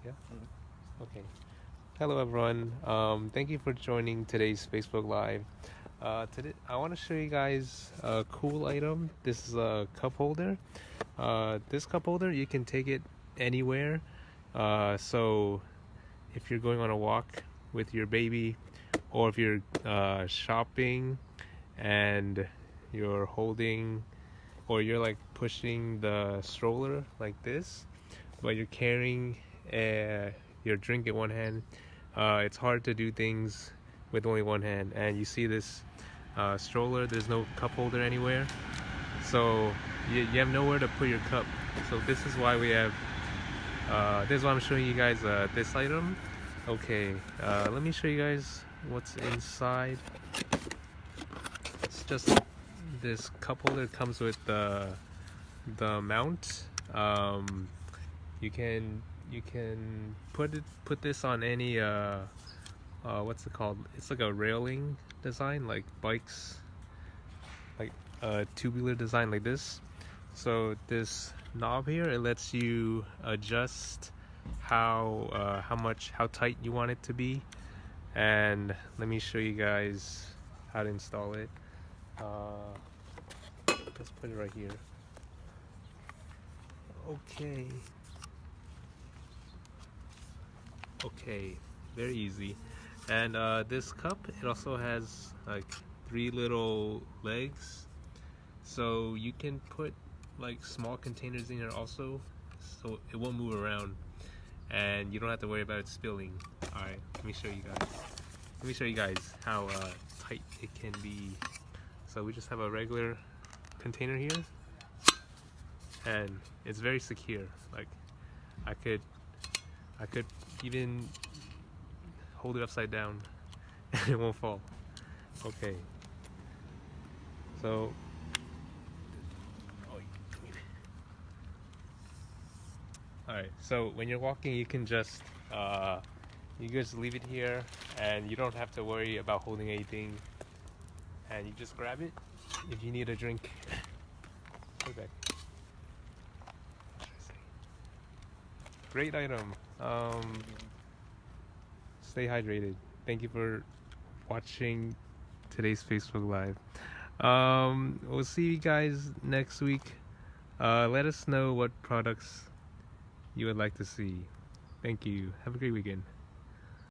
Yeah. Okay. Hello, everyone. Thank you for joining today's Facebook Live. Today, I want to show you guys a cool item. This is a cup holder. This cup holder, you can take it anywhere. So, if you're going on a walk with your baby, or if you're shopping and you're holding, or you're like pushing the stroller like this, but you're carrying your drink in one hand. It's hard to do things with only one hand, and you see this stroller, there's no cup holder anywhere, so you have nowhere to put your cup. So this is why we have this is why I'm showing you guys this item. Okay, let me show you guys what's inside. It's just this cup holder. Comes with the mount. You can put this on any what's it called? It's like a railing design, like bikes, like a tubular design like this. So this knob here, it lets you adjust how tight you want it to be. And let me show you guys how to install it. Let's put it right here. Okay, very easy. And this cup, it also has like 3 little legs, so you can put like small containers in here also, so it won't move around and you don't have to worry about it spilling. Alright, let me show you guys how tight it can be. So we just have a regular container here, and it's very secure. Like I could even hold it upside down and it won't fall. Okay, so alright, so when you're walking, you can just leave it here, and you don't have to worry about holding anything, and you just grab it if you need a drink. Put it back. Great item. Stay hydrated. Thank you for watching today's Facebook Live. We'll see you guys next week. Let us know what products you would like to see. Thank you. Have a great weekend.